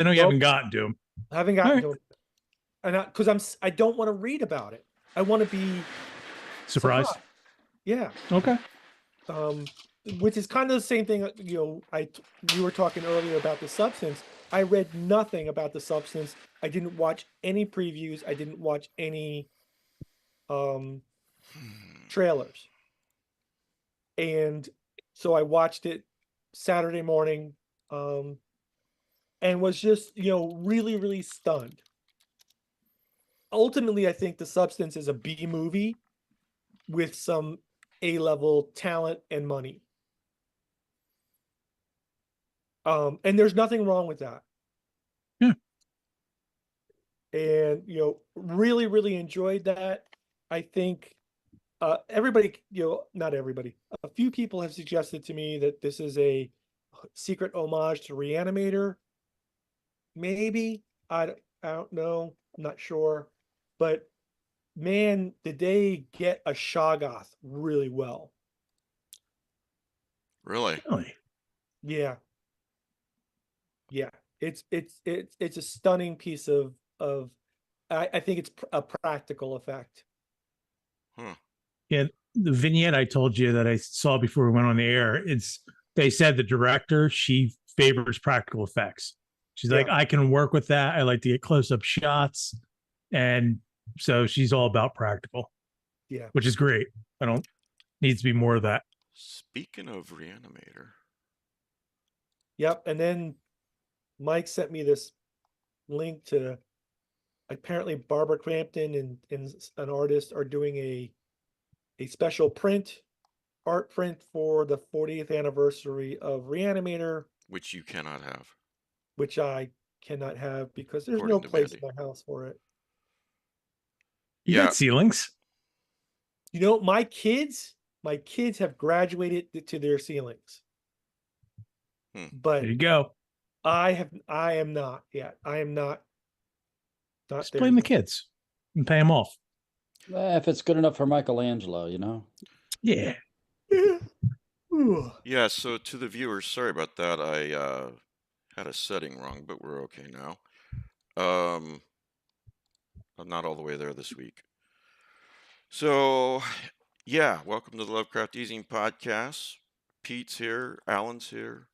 I know you Nope, haven't gotten to them. I haven't All gotten right. to it, and I don't want to read about it. I want to be Surprised. surprised. Yeah. Okay. Um, which is kind of the same thing. You were talking earlier about the substance. I read nothing about the substance. I didn't watch any previews. I didn't watch any um trailers. And so I watched it Saturday morning, um, and was just, really, really stunned. Ultimately, I think the substance is a B movie with some A-level talent and money. And there's nothing wrong with that. Yeah. And really, really enjoyed that. I think everybody, not everybody, a few people have suggested to me that this is a secret homage to Reanimator. Maybe. I don't know. I'm not sure. But man, did they get a Shoggoth really well. Really? Really? Yeah. Yeah. It's a stunning piece of I think it's a practical effect. Huh. Yeah. The vignette I told you that I saw before we went on the air, they said the director, she favors practical effects. She's like, Yeah. I can work with that. I like to get close up shots. And so she's all about practical, Yeah. which is great. I don't needs to be more of that. Speaking of Reanimator. Yep. And then Mike sent me this link to apparently Barbara Crampton and an artist are doing a special art print for the 40th anniversary of Reanimator, Which you cannot have. which I cannot have because there's no According to place in Mandy. my house for it. You Yeah. got ceilings. My kids have graduated to their ceilings. But There you go. I am not yet. I am not Just there blame the yet. kids and pay them off. If it's good enough for Michelangelo, Yeah. Yeah. Ooh. Yeah, so to the viewers, sorry about that. I had a setting wrong, but we're okay now. I'm not all the way there this week. So, yeah, welcome to the Lovecraft Easing Podcast. Pete's here, Alan's here,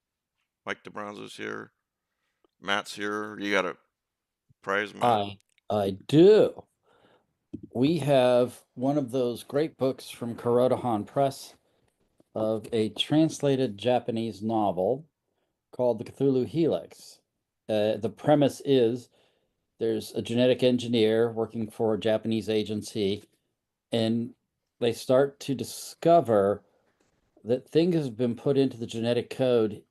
Mike DeBronzo's here, Matt's here. You got a prize, Matt? I do. We have one of those great books from Kurodahan Press of a translated Japanese novel called The Cthulhu Helix. The premise is there's a genetic engineer working for a Japanese agency, and they start to discover that things have been put into the genetic code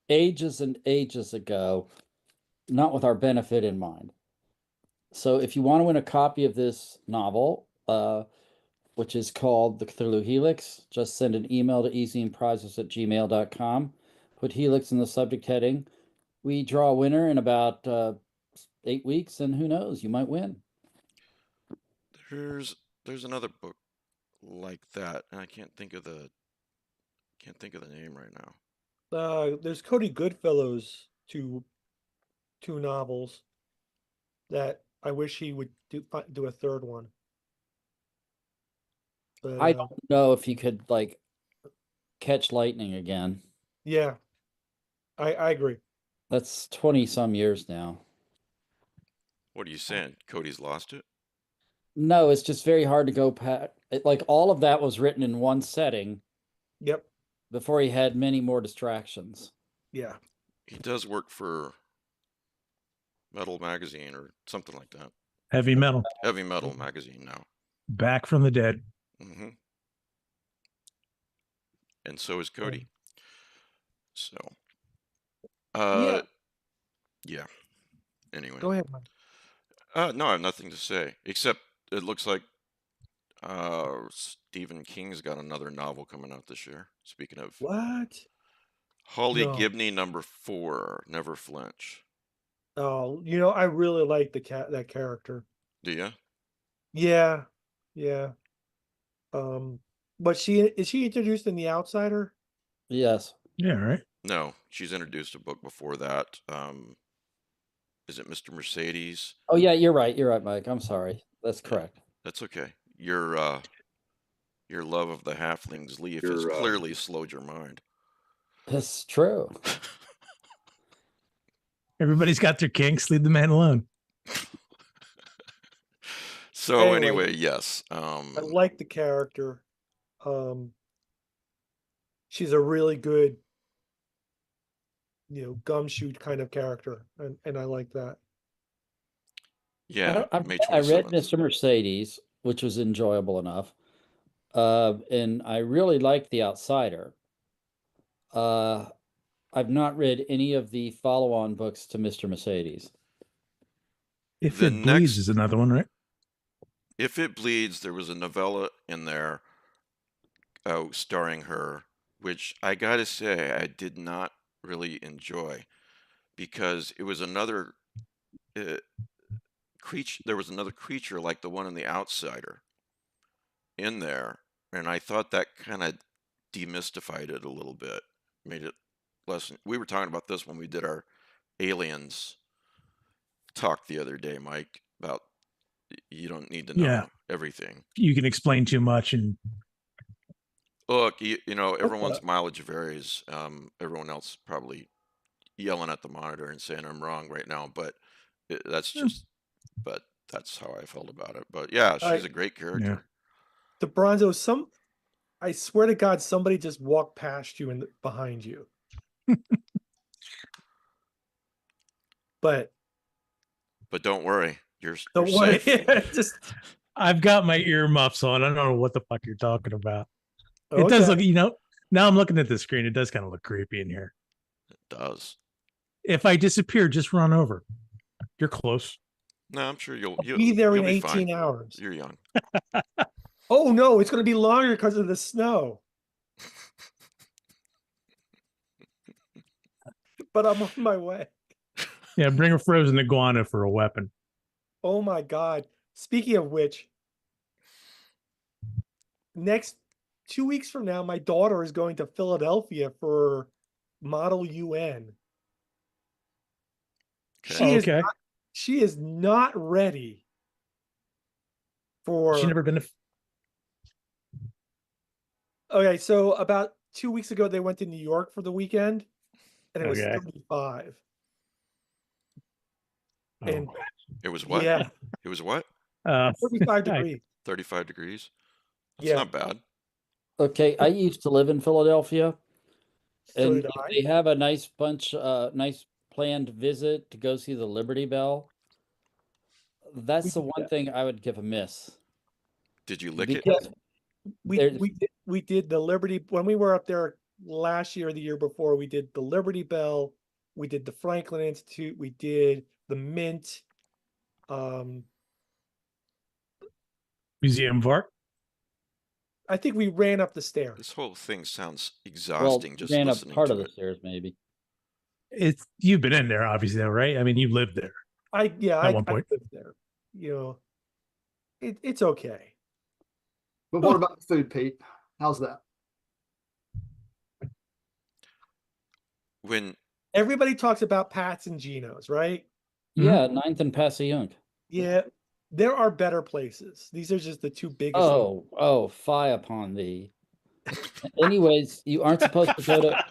ages and ages ago, not with our benefit in mind. So if you want to win a copy of this novel, which is called The Cthulhu Helix, just send an email to easyandprizes@gmail.com. Put Helix in the subject heading. We draw a winner in about 8 weeks, and who knows, you might win. There's another book like that, and I can't think of the name right now. There's Cody Goodfellow's two novels that I wish he would do a third one. But I don't know if you could catch lightning again. yeah, I agree. That's 20 some years now. What are you saying? Cody's lost it? No, it's just very hard to go past. All of that was written in one setting. Yep. Before he had many more distractions. Yeah. He does work for Metal Magazine or something like that. Heavy Metal. Heavy Metal Magazine now. Back from the dead. Mm-hmm. And so is Cody. So, yeah. Anyway. Go ahead, Mike. No, I have nothing to say except it looks like Stephen King's got another novel coming out this year. Speaking of what? Holly Gibney, #4, Never Flinch. Oh, I really like that character. Do you? Yeah, yeah. But is she introduced in The Outsider? Yes. Yeah, right. No, she's introduced a book before that. is it Mr. Mercedes? Oh yeah, you're right. You're right, Mike. I'm sorry. That's Yeah. correct. That's okay. Your love of the halfling's leaf has clearly slowed your mind. That's true. Everybody's got their kinks. Leave the man alone. So Anyway. anyway, yes. I like the character. She's a really good, gumshoe kind of character, and I like that. Yeah, I May read 27th. Mr. Mercedes, which was enjoyable enough. And I really liked The Outsider. I've not read any of the follow-on books to Mr. Mercedes. If The It Bleeds next- is another one, right? If It Bleeds, there was a novella in there starring her, which I gotta say I did not really enjoy, because it was another creature. There was another creature like the one in The Outsider in there, and I thought that kind of demystified it a little bit, made it less. We were talking about this when we did our aliens talk the other day, Mike, about you don't need to know Yeah. everything. You can explain too much, and Look, everyone's mileage varies. Everyone else probably yelling at the monitor and saying I'm wrong right now, but that's how I felt about it. But yeah, she's a great character. The Bronzo, I swear to God, somebody just walked past you and behind you. But don't worry, you're don't worry. safe. I've got my earmuffs on. I don't know what the fuck you're talking about. Okay. It does look, now I'm looking at the screen. It does kind of look creepy in here. It does. If I disappear, just run over. You're close. No, I'm sure you'll be there in be 18 fine. hours. You're young. Oh no, it's going to be longer because of the snow. But I'm on my way. Yeah, bring a frozen iguana for a weapon. Oh my God. Speaking of which, next 2 weeks from now, my daughter is going to Philadelphia for Model UN. Okay. She is not ready for. She never been to. Okay, so about 2 weeks ago, they went to New York for the weekend, and it was Okay. 35. Oh. And It was what? yeah, It was what? 35 degrees. 35 degrees. That's Yeah. not bad. Okay, I used to live in Philadelphia, So and did if I. they have a nice planned visit to go see the Liberty Bell. That's the one thing I would give a miss. Did you lick it? Because We did the Liberty when we were up there last year or the year before. We did the Liberty Bell, we did the Franklin Institute, we did the Mint, Museum of Art. I think we ran up the stairs. This whole thing sounds well, exhausting. just ran up listening part to of the it. stairs, maybe. You've been in there, obviously, though, right? I mean, you lived there. I one point. lived there. It's okay. But what about the food, Pete? How's that? When Everybody talks about Pat's and Geno's, right? Yeah, 9th and Passaiunk. Yeah, there are better places. These are just the two biggest. Oh, fie upon thee. Anyways, you aren't supposed to go to.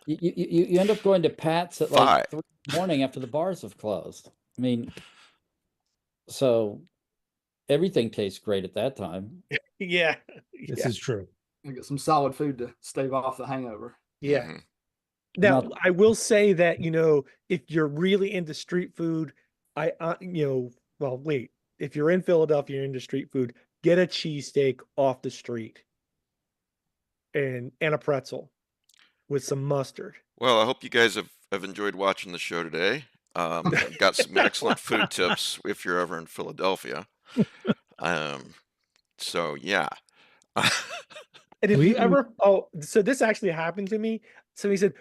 You end up going to Pat's at like 3 in the morning after the bars have closed. I mean, so everything tastes great at that time. Yeah, This is true. I get some solid food to stave off the hangover. yeah. Mhm. Now, Not- I will say that, if you're really into street food, if you're in Philadelphia, you're into street food, get a cheesesteak off the street and a pretzel with some mustard. Well, I hope you guys have enjoyed watching the show today. Got some excellent food tips if you're ever in Philadelphia. So yeah. And if you ever, so this actually happened to me. Somebody said,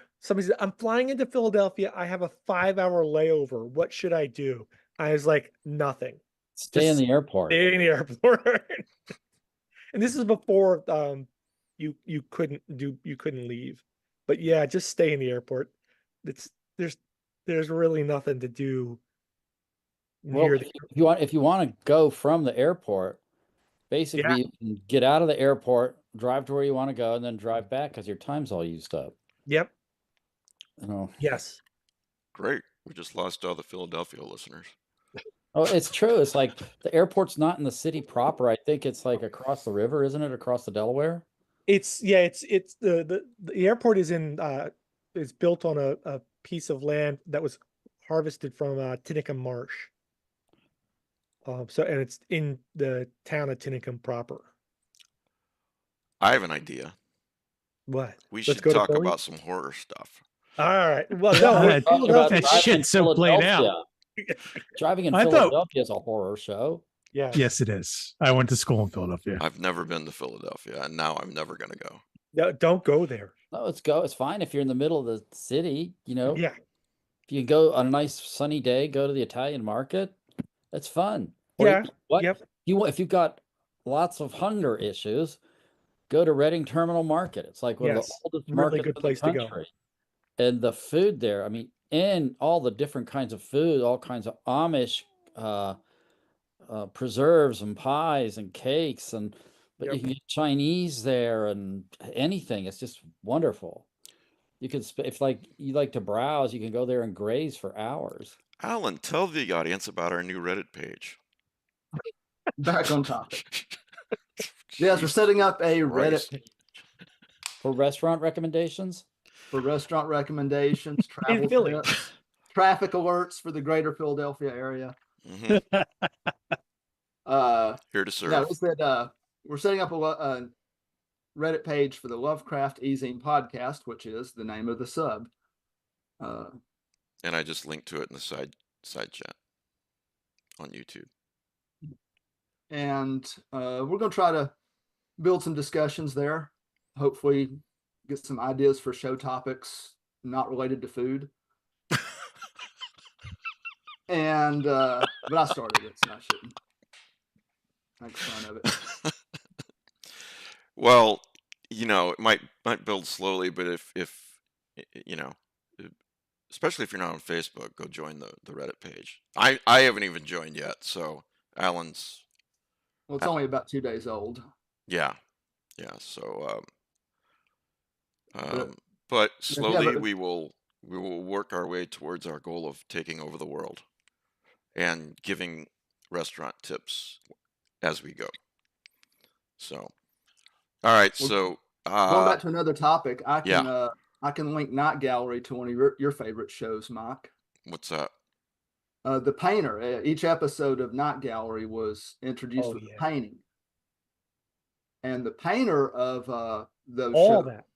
I'm flying into Philadelphia. I have a 5-hour layover. What should I do? I was like, nothing. Stay in the airport. Stay in the airport. And this is before you couldn't leave. But yeah, just stay in the airport. There's really nothing to do and Well, hear if you want to go from the airport, basically you can get out of the airport, drive to where you want to go, and then drive back because your time's all used up. Yep. You know. Yes. Great. We just lost all the Philadelphia listeners. Oh, it's true. It's like the airport's not in the city proper. I think it's like across the river, isn't it? Across the Delaware. It's the airport is in is built on a piece of land that was harvested from Tinicum Marsh. So and it's in the town of Tinicum proper. I have an idea. What? We Let's should go to talk Philly? about some horror stuff. All right. Well, Yeah, no, I we're was talking about that driving in shit's so played out. Philadelphia. Driving in I thought- Philadelphia is a horror show. yeah. Yes, it is. I went to school in Philadelphia. I've never been to Philadelphia, and now I'm never going to go. No, don't go there. No, let's go. It's fine if you're in the middle of the city. You know, Yeah. if you can go on a nice sunny day, go to the Italian market. That's fun. Or Yeah. what Yep. if you've got lots of hunger issues, go to Reading Terminal Market. It's like one of the Yes, oldest really markets good in place the to go. country. And the food there, I mean, and all the different kinds of food, all kinds of Amish preserves and pies and cakes, but you Yep. can get Chinese there and anything. It's just wonderful. You could if like you like to browse, you can go there and graze for hours. Alan, tell the audience about our new Reddit page. Back on topic. Yes, we're setting up a Reddit Christ. page For restaurant recommendations. for restaurant recommendations, travel Philly. tips, traffic alerts for the greater Philadelphia area. Mhm. Here to serve. No, we said we're setting up a Reddit page for the Lovecraft Easing podcast, which is the name of the sub. And I just linked to it in the side chat on YouTube. And we're going to try to build some discussions there. Hopefully, get some ideas for show topics not related to food. And but I started it, so I shouldn't make fun of it. Well, it might build slowly, but if especially if you're not on Facebook, go join the Reddit page. I haven't even joined yet, so Alan's. Well, it's only about 2 days old. Yeah. So, But- but yeah, slowly but- we will work our way towards our goal of taking over the world and giving restaurant tips as we go. So, all right. Well, So, Going back to another topic, I can yeah. I can link Night Gallery to one of your favorite shows, Mike. What's that? The painter. Each episode of Night Gallery was introduced Oh, with yeah. a painting, and the painter of those All shows that.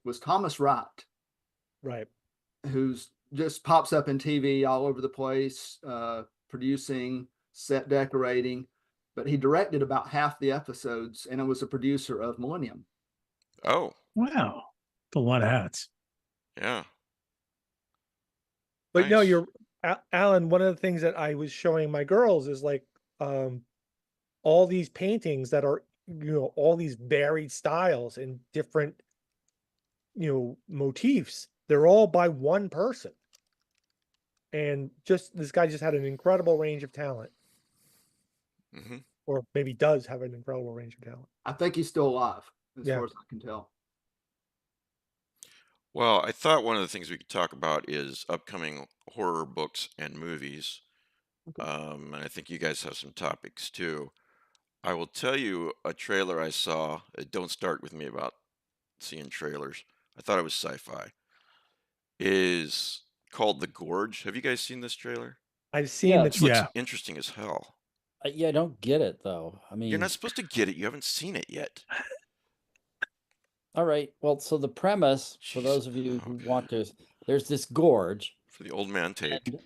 was Thomas Wright, Right. who's just pops up in TV all over the place, producing, set decorating. But he directed about half the episodes, and it was a producer of Millennium. Oh, Wow. That's a lot of hats. yeah. But no, Nice. you're Alan. One of the things that I was showing my girls is like all these paintings that are all these varied styles and different motifs. They're all by one person, and this guy just had an incredible range of talent, Hmm. or maybe does have an incredible range of talent. I think he's still alive, as Yeah. far as I can tell. Well, I thought one of the things we could talk about is upcoming horror books and movies. And I think you guys have some topics too. I will tell you a trailer I saw. Don't start with me about seeing trailers. I thought it was sci-fi. Is called The Gorge. Have you guys seen this trailer? I've seen Yeah. This looks Yeah. interesting as hell. Yeah, I don't get it though. I mean, You're not supposed to get it. You haven't seen it yet. all right. Well, so the premise for Jeez. those of you who Okay. want to, there's this gorge. For the old man take. And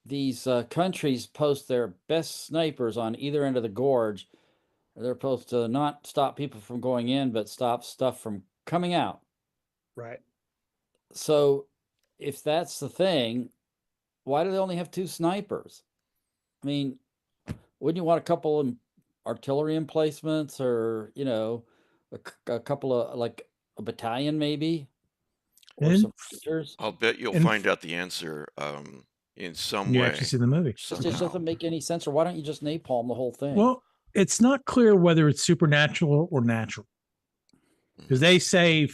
these countries post their best snipers on either end of the gorge. They're supposed to not stop people from going in, but stop stuff from coming out. right. So if that's the thing, why do they only have 2 snipers? I mean, wouldn't you want a couple of artillery emplacements, or a couple of, like a battalion maybe, or And- some rangers? I'll bet you'll And- find out the answer in some You way. actually see the movie. It just somehow. doesn't make any sense. Or why don't you just napalm the whole thing? Well, it's not clear whether it's supernatural or natural because they say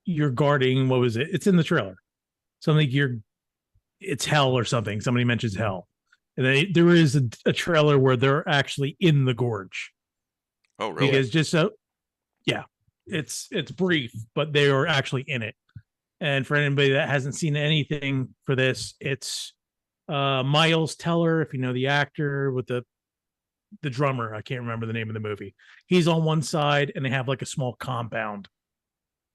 you're guarding. What was it? It's in the trailer. Something it's hell or something. Somebody mentions hell, and there is a trailer where they're actually in the gorge. Oh, really? Because it's brief, but they are actually in it. And for anybody that hasn't seen anything for this, it's Miles Teller, if you know the actor with the drummer. I can't remember the name of the movie. He's on one side, and they have like a small compound.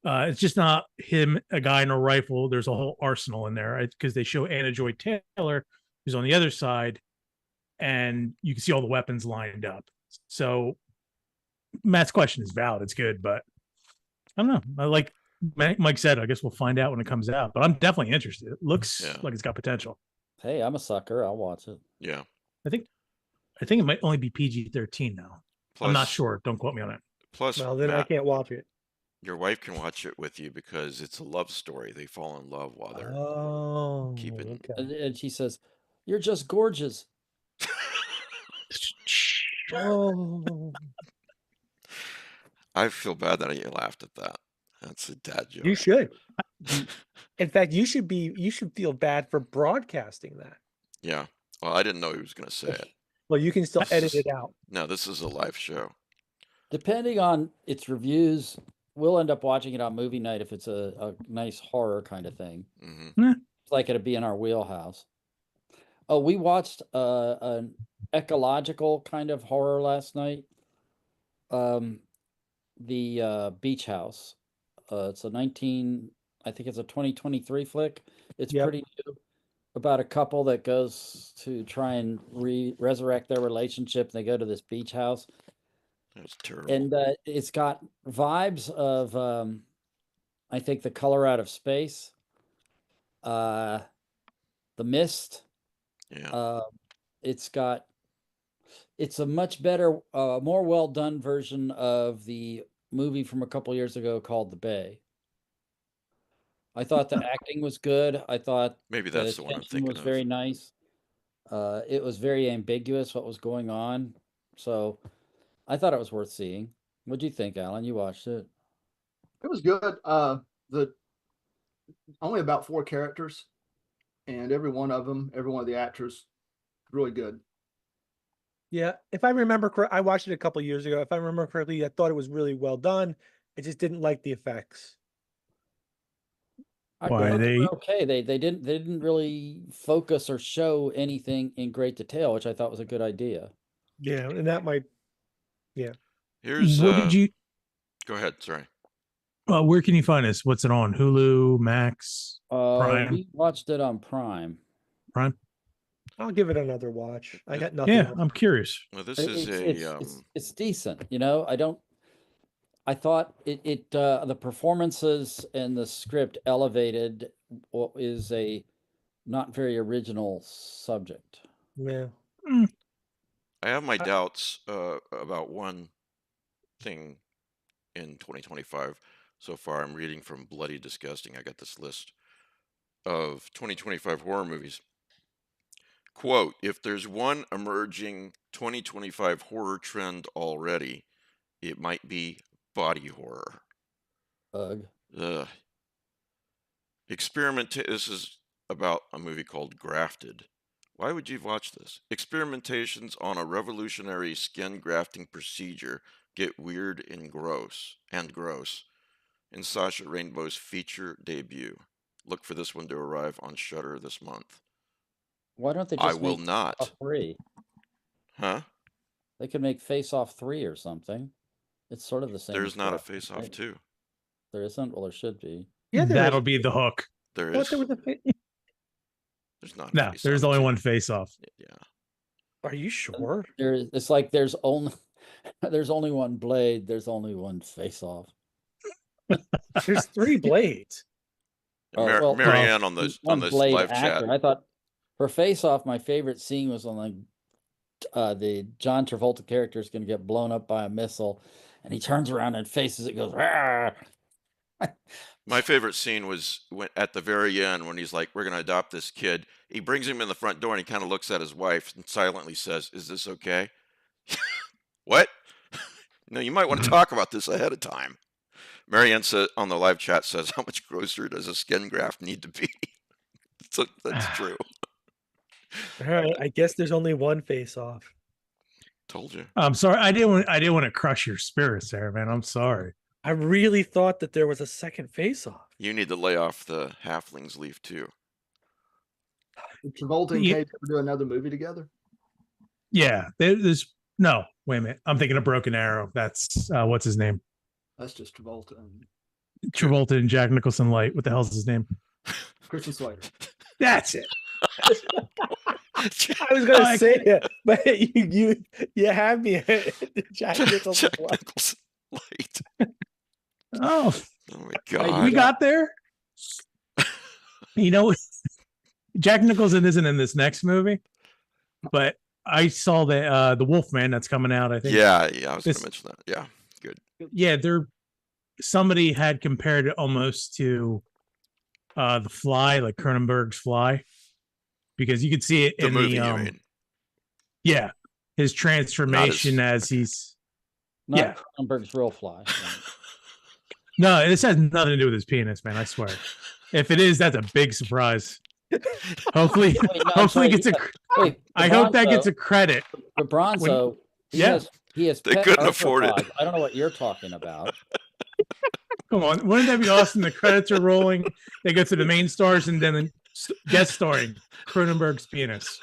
It's just not him, a guy in a rifle. There's a whole arsenal in there because they show Anna Joy Taylor, who's on the other side, and you can see all the weapons lined up. So Matt's question is valid. It's good, but I don't know. Like Mike said, I guess we'll find out when it comes out. But I'm definitely interested. It looks like it's got potential. Hey, I'm a sucker. I'll watch it. Yeah. I think it might only be PG-13 now. Plus, I'm not sure. Don't quote me on it. Plus, Well, then I Matt, can't watch it. your wife can watch it with you because it's a love story. They fall in love while they're Oh, keeping- okay. And she says, "You're just gorgeous." Oh, I feel bad that I laughed at that. That's a dad joke. you should. In fact, you should feel bad for broadcasting that. Yeah. Well, I didn't know he was going to say it. Well, you can still edit it out. No, this is a live show. Depending on its reviews, we'll end up watching it on movie night if it's a nice horror kind of thing. Hmm. It's like it'd be in our wheelhouse. Oh, we watched an ecological kind of horror last night. The Beach House. It's I think it's a 2023 flick. It's Yep. pretty new. About a couple that goes to try and resurrect their relationship. They go to this beach house. That's terrible. And it's got vibes of, I think, The Color Out of Space, The Mist. Yeah. It's a much better, more well done version of the movie from a couple years ago called The Bay. I thought the acting was good. I thought Maybe that's the one I'm tension thinking was of. very nice. It was very ambiguous what was going on. So I thought it was worth seeing. What do you think, Alan? You watched it. It was good. The only about 4 characters, and every one of the actors, really good. Yeah, if I remember correctly, I watched it a couple years ago. If I remember correctly, I thought it was really well done. I just didn't like the effects. I Why thought they- were okay. They didn't really focus or show anything in great detail, which I thought was a good idea. Yeah, and that might. Here's. What did you? Go ahead. Sorry. Where can you find this? What's it on? Hulu, Max, Prime? We watched it on Prime. Prime? I'll give it another watch. I got nothing. Yeah, else. I'm curious. Well, this is It's decent. You know, I thought the performances and the script elevated what is a not very original subject. Yeah. I have my doubts about one thing in 2025 so far. I'm reading from Bloody Disgusting. I got this list of 2025 horror movies. Quote, if there's one emerging 2025 horror trend already, it might be body horror. Ugh. Ugh. This is about a movie called Grafted. Why would you watch this? Experimentations on a revolutionary skin grafting procedure get weird and gross in Sasha Rainbow's feature debut. Look for this one to arrive on Shudder this month. Why don't they just I will make not. Face Off 3? Huh? They could make Face Off 3 or something. It's sort of the same. There's as not a Grafted, Face Off right? 2. There isn't? Well, there should be. Yeah, there That'll is. be the hook. There What, is. there was a There's not. A No, Face there's Off only 2. one face off. Yeah. Are you sure? It's like there's only there's only one blade. There's only one Face Off. There's 3 blades. Oh, well, Marianne on the one on this blade live actor. chat. I thought for Face Off, my favorite scene was on the John Travolta character is going to get blown up by a missile, and he turns around and faces it, goes, "Rah!" My favorite scene was when at the very end when he's like, "We're going to adopt this kid." He brings him in the front door and he kind of looks at his wife and silently says, "Is this okay?" What? No, you might want to talk about this ahead of time. Marianne said on the live chat says, "How much grosser does a skin graft need to be?" So that's true. All right, I guess there's only one face off. Told you. I'm sorry. I didn't want to crush your spirits there, man. I'm sorry. I really thought that there was a second face off. You need to lay off the halflings leaf too. Did Travolta and Yeah. Cage ever do another movie together? Yeah, there's no. Wait a minute. I'm thinking of Broken Arrow. That's what's his name? That's just Travolta and Travolta and Jack Nicholson Light. What the hell's his name? Christian Slater. That's it. I was gonna say it, but you have me at Jack Nicholson. Jack Nicholson Light. Oh, Oh my god. we got there. You know, Jack Nicholson isn't in this next movie, but I saw the Wolfman that's coming out. I think. Yeah, I was This- gonna mention that. Yeah, good. Yeah, somebody had compared it almost to the Fly, like Cronenberg's Fly, because you could see it The in movie, the you mean? yeah, his transformation as he's Not Yeah. Cronenberg's real fly. no, this has nothing to do with his penis, man. I swear. If it is, that's a big surprise. Hopefully, Wait, no, I'm hopefully sorry, gets a. Wait, I hope that Bronzo- gets a credit. But Bronzo, Yeah. he has They pet couldn't afford it. arthropods. I don't know what you're talking about. Come on, wouldn't that be awesome? The credits are rolling. They go to the main stars and then guest starring Cronenberg's penis.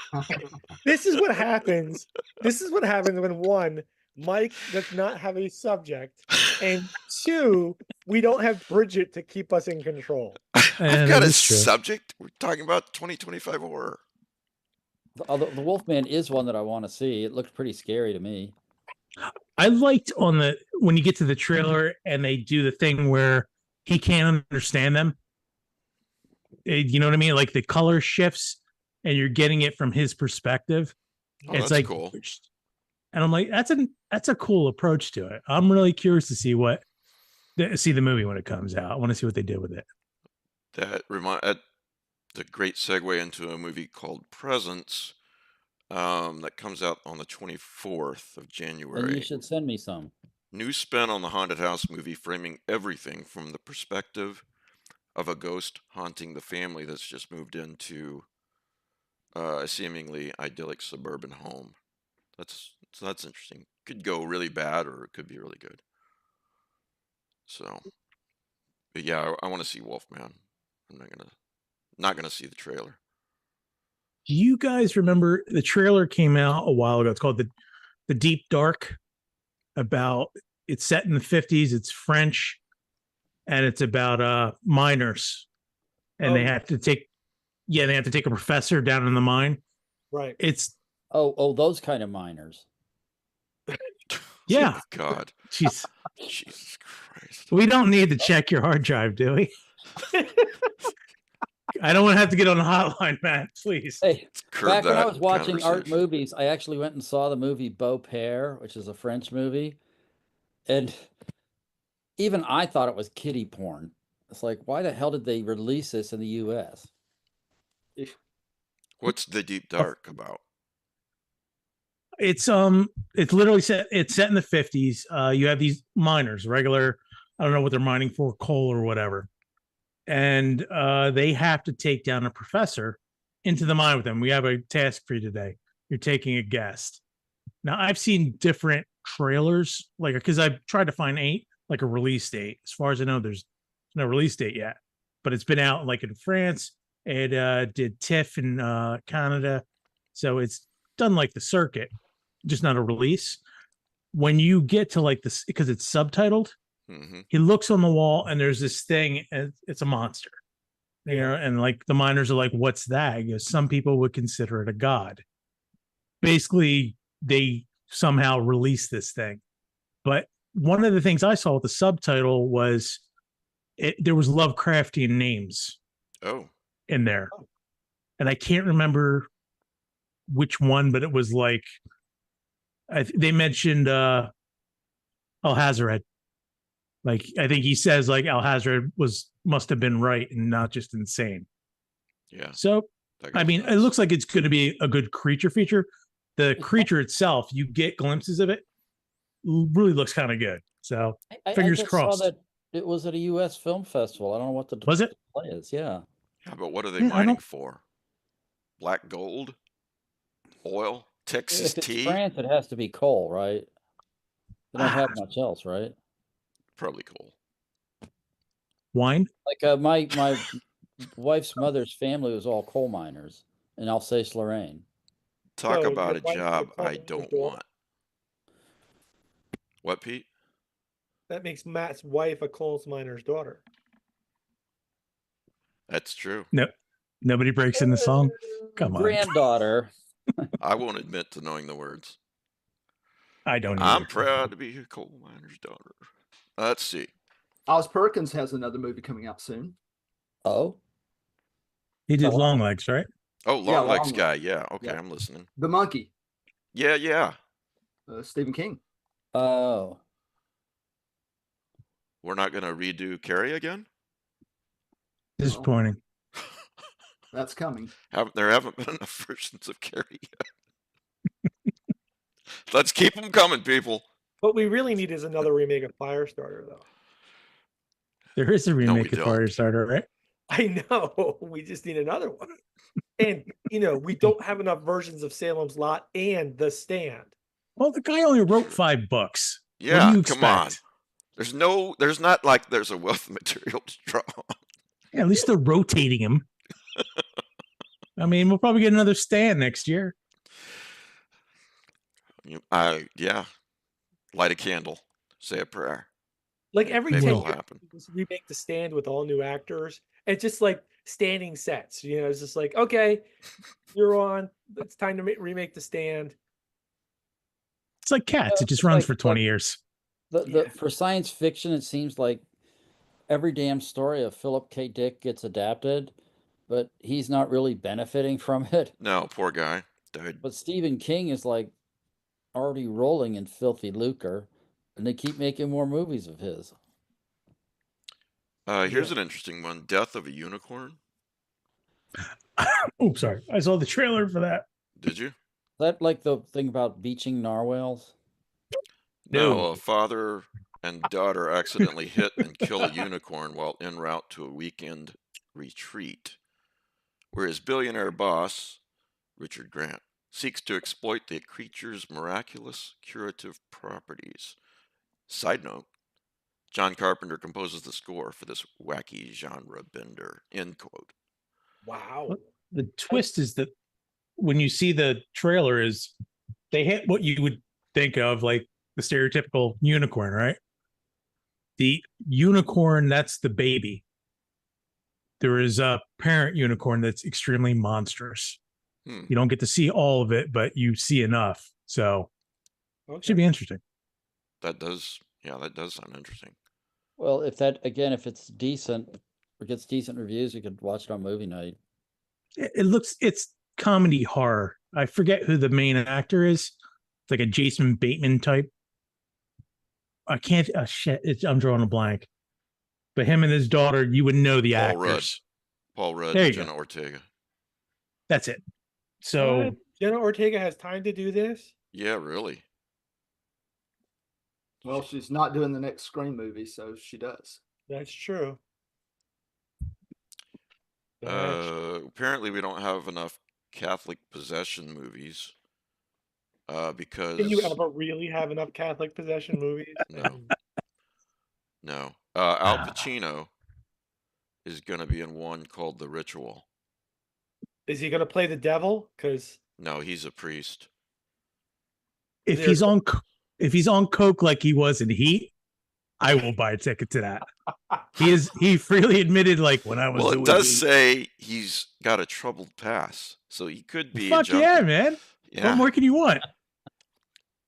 This is what happens. This is what happens when one, Mike does not have a subject, and two, we don't have Bridget to keep us in control. I've got a subject. We're talking about 2025 horror. Although the Wolfman is one that I want to see. It looked pretty scary to me. I liked when you get to the trailer and they do the thing where he can't understand them. You know what I mean? Like the color shifts and you're getting it from his perspective. Oh, It's that's like cool. And I'm like, that's a cool approach to it. I'm really curious to see see the movie when it comes out. I want to see what they did with it. The great segue into a movie called Presence that comes out on the 24th of And January. you should send me some. New spin on the haunted house movie, framing everything from the perspective of a ghost haunting the family that's just moved into a seemingly idyllic suburban home. That's interesting. Could go really bad or it could be really good. So, but yeah, I want to see Wolfman. I'm not gonna see the trailer. Do you guys remember the trailer came out a while ago? It's called the Deep Dark. It's set in the 50s. It's French, and it's about miners, and they have to take a professor down in the mine. Right. It's those kind of miners. yeah. Oh, God. Jeez. Jesus Christ. We don't need to check your hard drive, do we? I don't want to have to get on the hotline, Matt. Please. Hey, Curb back when I that was watching art conversation. movies, I actually went and saw the movie Beaupère, which is a French movie. And even I thought it was kiddie porn. It's like, why the hell did they release this in the US? What's the Deep Dark about? It's literally set in the 50s. You have these miners, regular, I don't know what they're mining for, coal or whatever. And they have to take down a professor into the mine with them. We have a task for you today. You're taking a guest. Now I've seen different trailers, like because I've tried to find a release date. As far as I know, there's no release date yet, but it's been out like in France. It did TIFF in Canada, so it's done like the circuit, just not a release. When you get to like this, because it's subtitled, he looks on the wall and there's this thing, and it's a monster, you know, and like the miners are like, "What's that?" He goes, "Some people would consider it a god." Basically, they somehow released this thing, but one of the things I saw with the subtitle was there was Lovecraftian names in there, and I can't remember which one, but it was like they mentioned Hazaret. Like, I think he says like Alhazred must have been right and not just insane. Yeah. So, that I goes mean, nuts. it looks like it's going to be a good creature feature. The creature itself, you get glimpses of it, really looks kind of good. So, I fingers just crossed. saw that it was at a U.S. film festival. I don't know what the Was it? display is. Yeah. Yeah, but what are they Yeah, I mining don't- for? Black gold? Oil? Texas If it's tea? France, it has to be coal, right? They don't have much else, right? Probably coal. Wine? Like my wife's mother's family was all coal miners in Alsace-Lorraine. Talk So about your a wife is a job coal I miner's don't daughter? want. What, Pete? That makes Matt's wife a coal miner's daughter. That's true. No, nobody breaks in the song. Come on. Granddaughter. I won't admit to knowing the words. I don't I'm either. proud to be a coal miner's daughter. Let's see. Oz Perkins has another movie coming out soon. Oh, He did Tell Long Legs, right? Oh, Long Legs Long guy. Legs. Yeah. Okay, Yeah. I'm listening. The Monkey, Yeah, yeah. Stephen King. oh. We're not going to redo Carrie again? Disappointing. That's coming. There haven't been enough versions of Carrie yet. Let's keep them coming, people. What we really need is another remake of Firestarter, though. There is a we remake of don't. Firestarter, right? I know. We just need another one. And, we don't have enough versions of Salem's Lot and The Stand. Well, the guy only wrote 5 books. Yeah, what do you come on. expect? There's not like there's a wealth of material to draw on. Yeah, at least they're rotating him. I mean, we'll probably get another Stand next year. Yeah. Light a candle. Say a prayer. Like every Maybe 10 it'll years, happen. we remake The Stand with all new actors. It's just like standing sets. It's just like, okay, you're on. It's time to remake The Stand. It's like Cats. It just It's runs like for 20 years. For science fiction, it seems like every damn story of Philip K. Dick gets adapted, but he's not really benefiting from it. No, poor guy. Died. But Stephen King is like already rolling in filthy lucre, and they keep making more movies of his. Here's an interesting one. Death of a Unicorn. Oh, sorry. I saw the trailer for that. Did you? Is that like the thing about beaching narwhals? No, a father and daughter accidentally hit and kill a unicorn while en route to a weekend retreat, where his billionaire boss, Richard Grant, seeks to exploit the creature's miraculous curative properties. Side note, John Carpenter composes the score for this wacky genre bender, end quote. Wow. The twist is that when you see the trailer is they hit what you would think of like the stereotypical unicorn, right? The unicorn, that's the baby. There is a parent unicorn that's extremely monstrous. You don't get to see all of it, but you see enough. So it should be interesting. That does sound interesting. Well, if it's decent or gets decent reviews, you could watch it on movie night. It's comedy horror. I forget who the main actor is. It's like a Jason Bateman type. I can't. I'm drawing a blank. But him and his daughter, you would know the actors. Paul Rudd, There you Jenna go. Ortega. That's it. So What? Jenna Ortega has time to do this? Yeah, really. Well, she's not doing the next Scream movie, so she does. That's true. Apparently we don't have enough Catholic possession movies. Because Can you ever really have enough Catholic possession movies? No. Al Pacino is going to be in one called The Ritual. Is he going to play the devil? Because no, he's a priest. if he's on coke like he was in Heat, I will buy a ticket to that. He freely admitted, like, when I was. Well, doing it does Heat. say he's got a troubled past, so he could be. Fuck yeah, man! Yeah. What more can you want?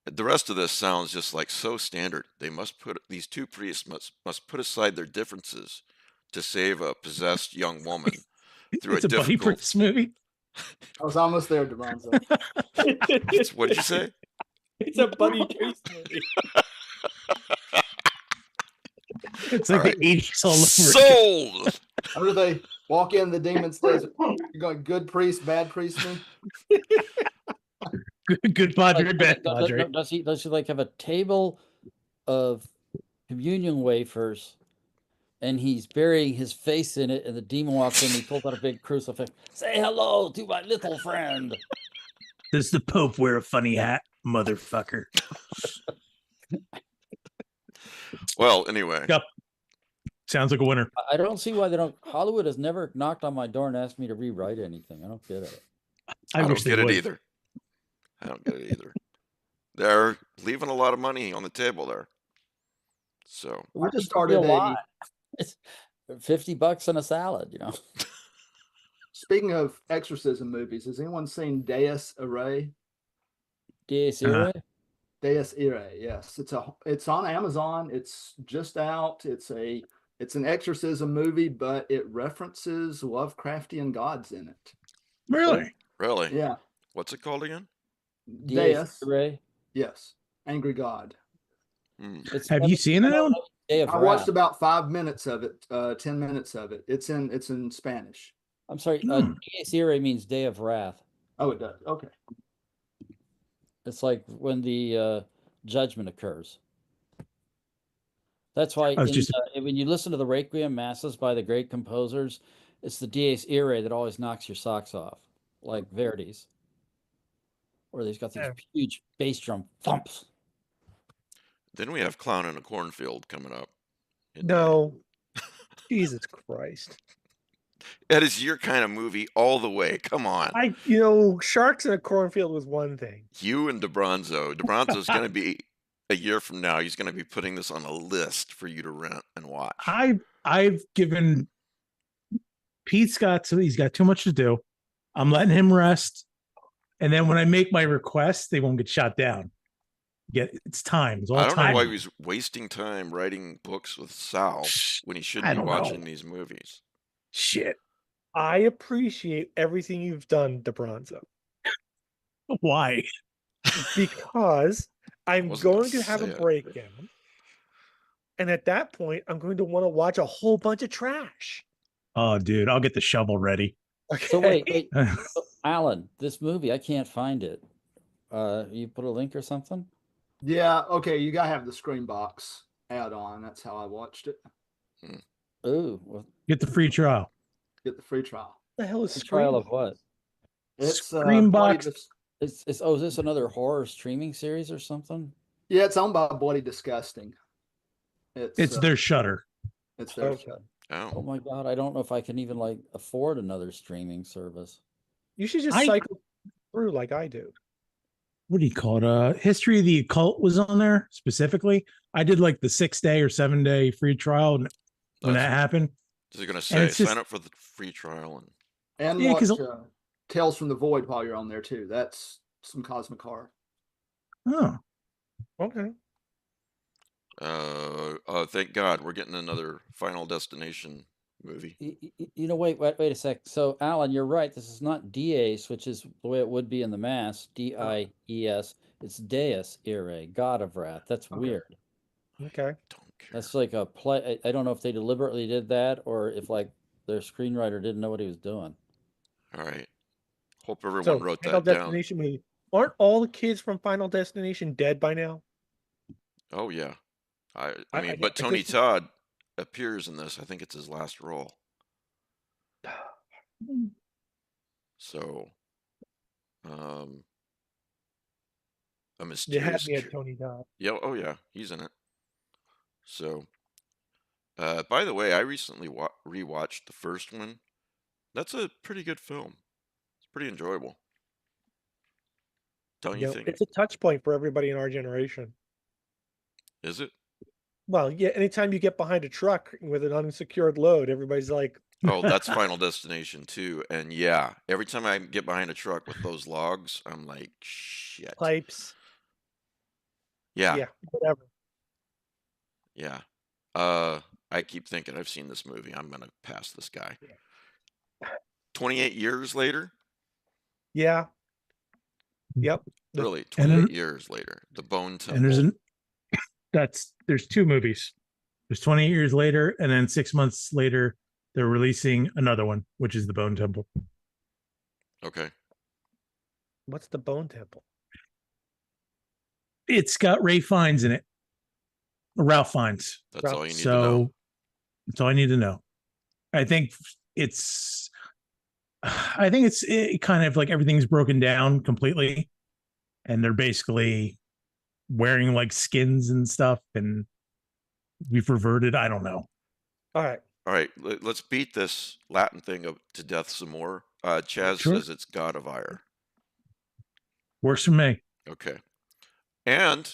The rest of this sounds just like so standard. These two priests must put aside their differences to save a possessed young woman through It's a Buddy Prince movie. I was almost there, DeBronzo. What did you say? It's a Buddy Priest movie. It's like All right. the 80s all over. Sold. How do they walk in? The demon says, "You're going good priest, bad priest, me." Good Padre, Like, bad Padre. does he like have a table of communion wafers, and he's burying his face in it, and the demon walks in, and he pulls out a big crucifix. Say hello to my little friend. Does the Pope wear a funny hat, motherfucker? Well, anyway. Yep. Sounds like a winner. I don't see why they don't. Hollywood has never knocked on my door and asked me to rewrite anything. I don't get it. I wish don't they get it would. either. I don't get it either. They're leaving a lot of money on the table there. So I just Be a started a. lot. It's $50 and a salad, you know. Speaking of exorcism movies, has anyone seen Deus Irae? Dies Uh-huh. Irae? Deus Irae, yes. It's on Amazon. It's just out. It's an exorcism movie, but it references Lovecraftian gods in it. Really? really, Yeah. what's it called again? Dies Deus, Irae? yes. Angry God. It's Have you seen it, Alan? Day of I watched Wrath. about 5 minutes of it, 10 minutes of it. It's in Spanish. I'm sorry. Hmm. Dies Irae means Day of Wrath. Oh, it does. Okay. It's like when the judgment occurs. That's why I was just- when you listen to the Requiem Masses by the great composers, it's the Dies Irae that always knocks your socks off, like Verdi's, where they've got these Yeah. huge bass drum thumps. Then we have Clown in a Cornfield coming up. in No. Jesus Christ. May. That is your kind of movie all the way. Come on. Sharks in a cornfield was one thing. You and DeBronzo. DeBronzo's going to be, a year from now, he's going to be putting this on a list for you to rent and watch. I've given Pete's he's got too much to do. I'm letting him rest. And then when I make my request, they won't get shot down. It's time. It's all I don't time. know why he's wasting time writing books with Sal when he should I be don't watching know. these movies. Shit. I appreciate everything you've done, DeBronzo, Why? because I'm Wasn't gonna going to have a say it. breakdown. And at that point, I'm going to want to watch a whole bunch of trash. Oh, dude, I'll get the shovel ready. Okay. So wait, so, Alan, this movie, I can't find it. You put a link or something? Yeah, okay, you gotta have the Screen Box add-on. That's how I watched it. Ooh, well, Get the free trial. Get the free trial. What the hell is the trial of Screenbox? what? It's Screen Bloody Box. Dis- Is this another horror streaming series or something? Yeah, it's owned by Bloody Disgusting. It's their Shutter. It's their Okay. Oh Oh, my God, I don't know if I can even like afford another streaming service. You should just I- cycle through like I do. What do you call it? History of the Occult was on there specifically. I did like the 6-day or 7-day free trial when that That's- happened. is he going to say it's just- sign up for the free trial? And Yeah, watch 'cause- Tales from the Void while you're on there too. That's some cosmic horror. Oh, Okay. Thank God we're getting another Final Destination movie. Wait a sec. So, Alan, you're right. This is not Dies, which is the way it would be in the Mass. Dies. It's Deus Irae, God of Wrath. That's Okay. weird. Okay. Don't care. That's like a play. I don't know if they deliberately did that or if like their screenwriter didn't know what he was doing. All right. Hope everyone So, wrote Final that down. Destination movie. Aren't all the kids from Final Destination dead by now? Oh yeah. I I- mean, I- but I Tony guess- Todd appears in this. I think it's his last role. So, a You mysterious. had me at Tony Dodd. Yeah. Oh yeah, he's in it. So, by the way, I recently rewatched the first one. That's a pretty good film. It's pretty enjoyable. Don't you think? It's a touch point for everybody in our generation. Is it? Well, yeah, anytime you get behind a truck with an unsecured load, everybody's like, Oh, that's Final Destination too. And yeah, every time I get behind a truck with those logs, I'm like, shit. pipes. Yeah. Yeah, whatever. Yeah. I keep thinking I've seen this movie. I'm gonna pass this guy. 28 years later? Yeah. Yep. Really, And 28 then- years later. The Bone and there's Temple. there's 2 movies. It was 28 years later, and then 6 months later, they're releasing another one, which is the Bone Temple. Okay. What's the Bone Temple? It's got Ray Fiennes in it. Ralph Fiennes. That's all you need to know. So that's all I need to know. I think it's kind of like everything's broken down completely, and they're basically wearing like skins and stuff, and we've reverted. I don't know. All right. All right. Let's beat this Latin thing to death some more. Chaz Sure. says it's God of Ire. Works for me. Okay. And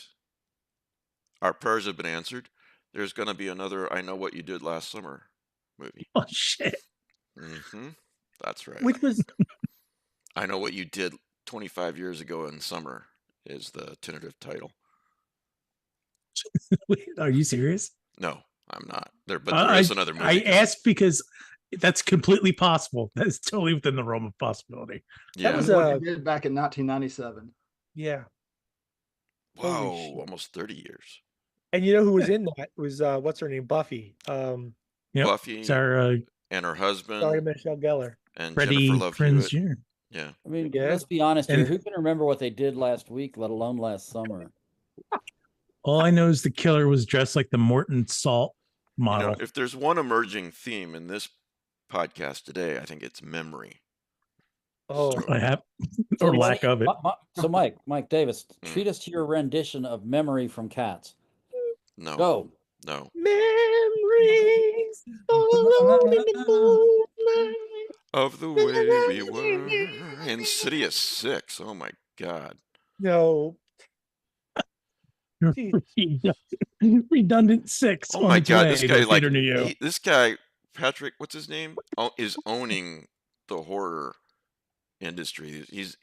our prayers have been answered. There's going to be another I Know What You Did Last Summer movie. Oh shit! That's right. Which was I Know What You Did 25 years ago in summer is the tentative title. Are you serious? No, I'm not. But there is another movie. I asked because that's completely possible. That is totally within the realm of possibility. Yeah. That was What he did back in 1997. yeah. Wow, shit. almost 30 years. And you know who was in that? It was what's her name? Buffy. Yep. Buffy Sarah, and her husband Sorry, Michelle Gellar. and Freddie Jennifer Love Prinze Hewitt. Jr. Yeah. I mean, Yeah. let's be honest here. And- Who can remember what they did last week, let alone last summer? All I know is the killer was dressed like the Morton Salt You model. know, if there's one emerging theme in this podcast today, I think it's memory. Oh, So- I have, So or lack of it. So, Mike Davis, treat us to your rendition of Memory from Cats. No. Go. No. memories alone in the moonlight. Of the way we were. Insidious 6. Oh my God. No. Jeez. Redundant 6. Oh on my its God. way This to guy, a theater near you. this guy, Patrick, what's his name? Is owning the horror industry. He's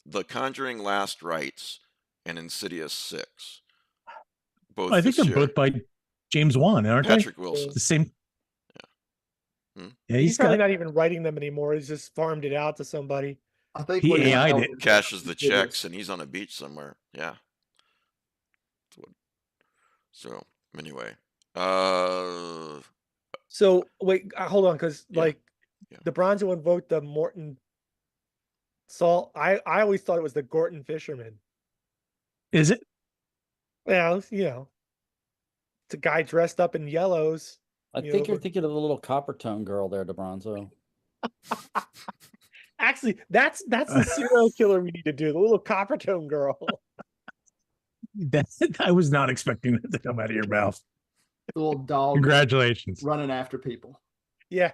The Conjuring Last Rites and Insidious 6. Both I think this they're year. both by James Wan, aren't Patrick Wilson. they? The same. Hmm? Yeah, He's he's probably got. not even writing them anymore. He's just farmed it out to somebody. I think He what AI'd held it. is Cashes the it checks is- and he's on a beach somewhere. Yeah. So anyway, So wait, hold on, because Yeah, like yeah. the Bronzo invoked the Morton Salt. I always thought it was the Gorton Fisherman. Is it? Well, you know, it's a guy dressed up in yellows. I You think know, you're thinking of the little copper tone girl there, DeBronzo. Actually, that's the serial killer we need to do. The little coppertone girl. I was not expecting that to come out of your mouth. the little dog Congratulations. running after people. Yeah.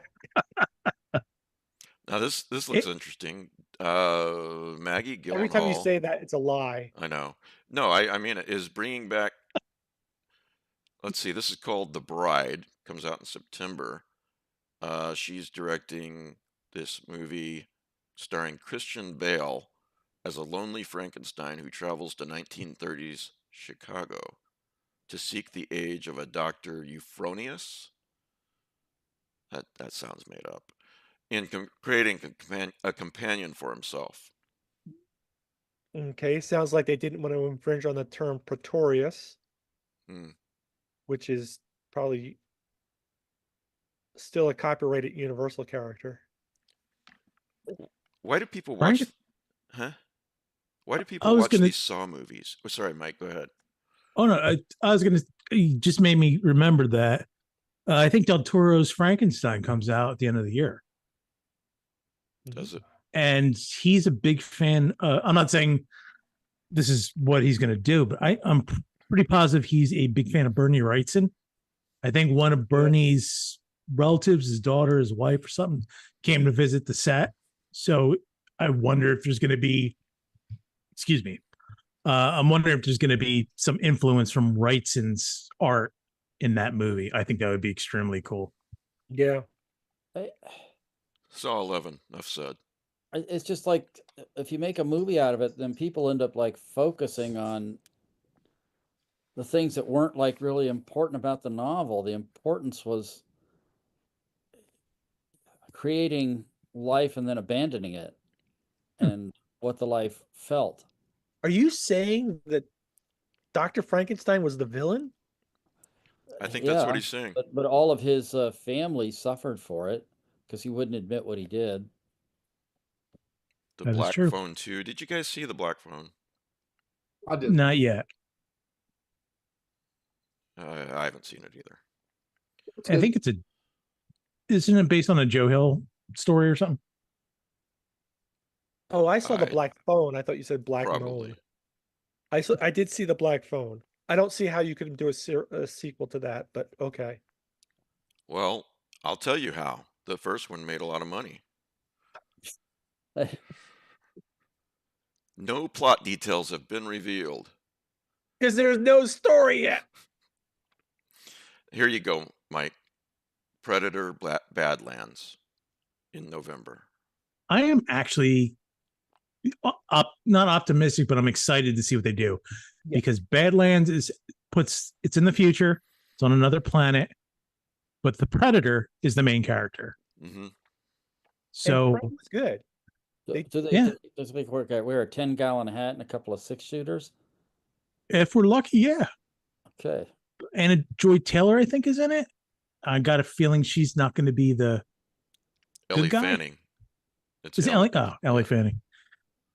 now this looks interesting. Maggie Gyllenhaal. Every time you say that, it's a lie. I know. No, I mean it is bringing back. Let's see. This is called The Bride. Comes out in September. She's directing this movie starring Christian Bale as a lonely Frankenstein who travels to 1930s Chicago to seek the age of a Dr. Euphronius. That sounds made up. In creating a companion for himself. Okay, sounds like they didn't want to infringe on the term Pretorius, Hmm. which is probably still a copyrighted Universal character. Why do people Frank- watch? Huh? Why do I people was watch gonna- these Saw movies? Oh, sorry, Mike. Go ahead. Oh no, I was gonna. You just made me remember that. I think Del Toro's Frankenstein comes out at the end of the year, Does it? and he's a big fan. I'm not saying this is what he's going to do, but I'm pretty positive he's a big fan of Bernie Wrightson. I think one of Bernie's relatives, his daughter, his wife, or something, came to visit the set. So I wonder if there's going to be. Excuse me. I'm wondering if there's going to be some influence from Wrightson's art in that movie. I think that would be extremely cool. Yeah. Saw 11. Enough said. It's just like if you make a movie out of it, then people end up like focusing on the things that weren't like really important about the novel. The importance was creating life and then abandoning it and what the life felt. Are you saying that Dr. Frankenstein was the villain? I think that's what Yeah, he's saying. but all of his family suffered for it because he wouldn't admit what he did. The That is Black true. Phone 2. Did you guys see the Black Phone? I did. Not yet. I haven't seen it either. It's I good. think isn't it based on a Joe Hill story or something? Oh, I saw the I- Black Phone. I thought you said Black Probably. Moan. I did see the Black Phone. I don't see how you could do a sequel to that, but okay. Well, I'll tell you how. The first one made a lot of money. No plot details have been revealed. Because there's no story yet. Here you go, Mike. Predator Badlands in November. I am actually not optimistic, but I'm excited to see what they do because Badlands it's in the future. It's on another planet, but the Predator is the main character. Mm-hmm. So It was good. Does they work out? Wear a 10-gallon hat and a couple of 6-shooters. if we're lucky, yeah. Okay. And Joy Taylor, I think, is in it. I got a feeling she's not going to be the Ellie good guy? Fanning. Is it Ellie? Oh, Ellie Fanning.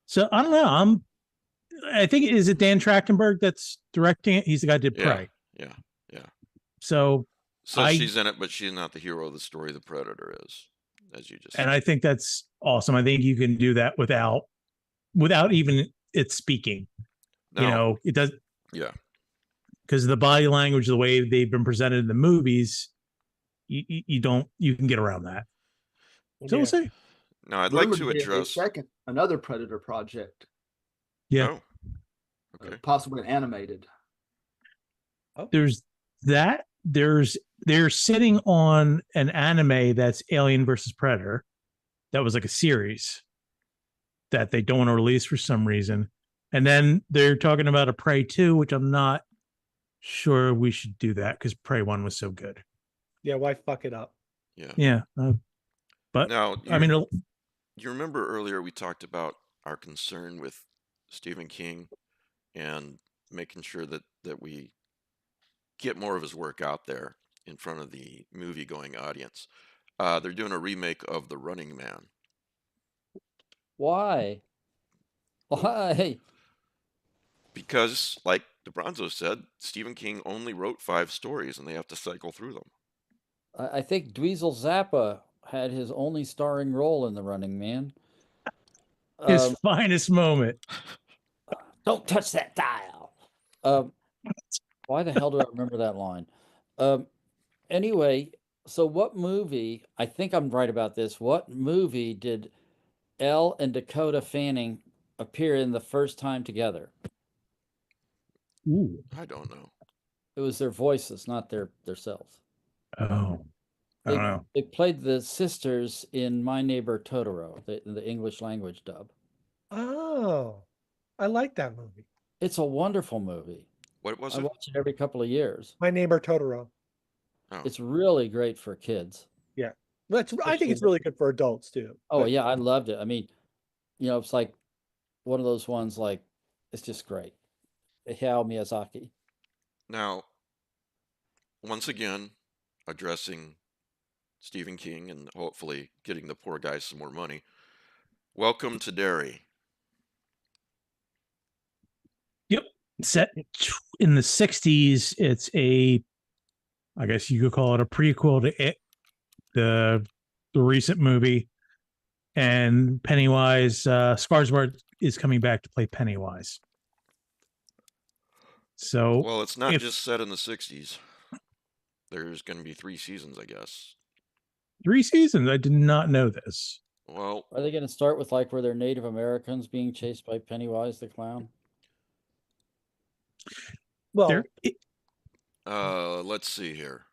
So I don't know. I think is it Dan Trachtenberg that's directing it? He's the guy who did Prey. Yeah. So she's in it, but she's not the hero of the story. The Predator is, as you just said. And I think that's awesome. I think you can do that without even it speaking. No. It does. Yeah. Because the body language, the way they've been presented in the movies, you can get around that. So we'll see. Now I'd like Rumored to be a address another Predator project, Yeah. Oh, okay. possibly animated. There's that. They're sitting on an anime that's Alien versus Predator. That was like a series that they don't want to release for some reason. And then they're talking about a Prey 2, which I'm not sure we should do that because Prey 1 was so good. Yeah, why fuck it up? Yeah. But Now, I mean, you remember earlier we talked about our concern with Stephen King and making sure that we get more of his work out there in front of the movie-going audience. They're doing a remake of The Running Man. Why? Why? Because, like DeBronzo said, Stephen King only wrote 5 stories, and they have to cycle through them. I think Dweezil Zappa had his only starring role in The Running Man. his finest moment. Don't touch that dial. Why the hell do I remember that line? Anyway, so what movie, I think I'm right about this, what movie did Elle and Dakota Fanning appear in the first time together? Ooh. I don't know. It was their voices, not their selves. Oh, I don't know. They played the sisters in My Neighbor Totoro, the English language dub. Oh, I like that movie. It's a wonderful movie. What was I it? watch it every couple of years. My Neighbor Totoro. Oh. It's really great for kids. Yeah, I think it's really good for adults too. Oh but- yeah, I loved it. I mean, it's like one of those ones like it's just great. Hayao Miyazaki. Now, once again, addressing Stephen King and hopefully getting the poor guy some more money. Welcome to Derry. Yep. Set in the 60s. It's I guess you could call it a prequel to It, the recent movie. And Pennywise, Skarsgård is coming back to play Pennywise. So, Well, it's not just set in the 60s. There's going to be 3 seasons, I guess. 3 seasons? I did not know this. Well, Are they going to start with like where they're Native Americans being chased by Pennywise the clown? Well, let's see here.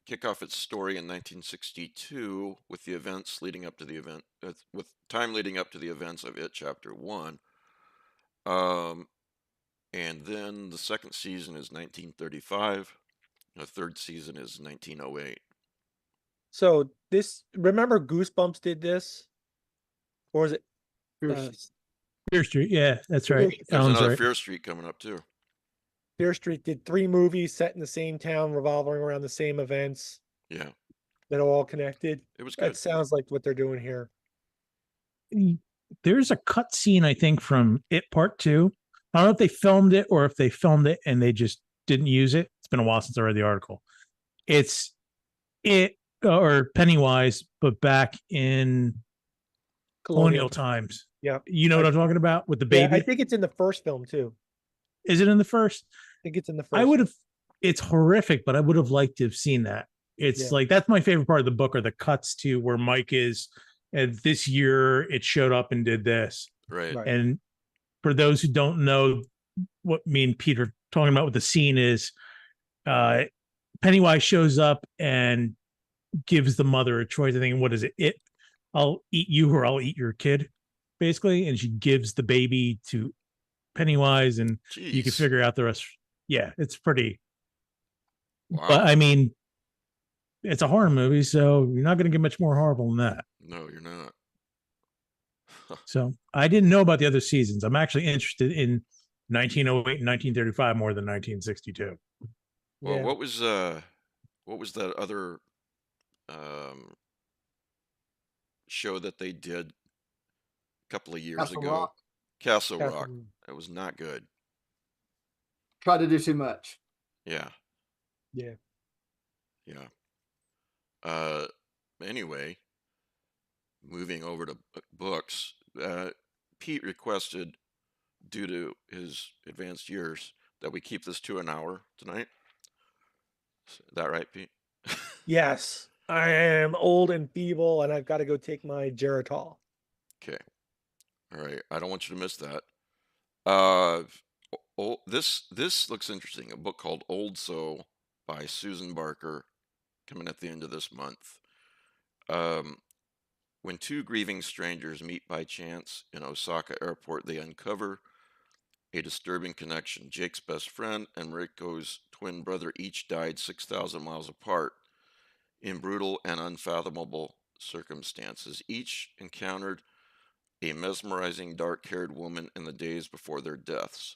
Kick off its story in 1962 with the events leading up to the event, with time leading up to the events of It Chapter 1. And then the second season is 1935. The third season is 1908. so remember Goosebumps did this? Or is it? Fear Fear Street. Yeah, that's right. There's Alan's another right. Fear Street coming up too. Fear Street did 3 movies set in the same town, revolving around the same events Yeah, that are all connected. it was That good. sounds like what they're doing here. There's a cut scene, I think, from It Part 2. I don't know if they filmed it or if they filmed it and they just didn't use it. It's been a while since I read the article. It's It or Pennywise, but back in colonial times. Yeah. You know what I'm talking about with the Yeah, baby? I think it's in the first film too. Is it in the first? I think it's in the first. I would have, it's horrific, but I would have liked to have seen that. It's Yeah. like, that's my favorite part of the book, are the cuts to where Mike is. And this year it showed up and did this. Right. Right. And for those who don't know what me and Peter are talking about with the scene is, Pennywise shows up and gives the mother a choice. I think, what is it? I'll eat you or I'll eat your kid, basically. And she gives the baby to Pennywise, and you can Jeez. figure out the rest. Yeah, it's pretty. Wow. But I mean, it's a horror movie, so you're not going to get much more horrible than that. No, you're not. So I didn't know about the other seasons. I'm actually interested in 1908 and 1935 more than 1962. Well, Yeah. what was that other show that they did a couple of years Castle ago? Rock. Castle Castle Rock. Rock. That was not good. Try to do too much. Yeah. Yeah. Yeah. Anyway, moving over to books, Pete requested, due to his advanced years, that we keep this to an hour tonight. Is that right, Pete? Yes. I am old and feeble, and I've got to go take my Geritol. Okay. All right. I don't want you to miss that. This looks interesting. A book called Old So by Susan Barker, coming at the end of this month. When two grieving strangers meet by chance in Osaka airport, they uncover a disturbing connection. Jake's best friend and Mariko's twin brother each died 6,000 miles apart in brutal and unfathomable circumstances. Each encountered a mesmerizing dark-haired woman in the days before their deaths.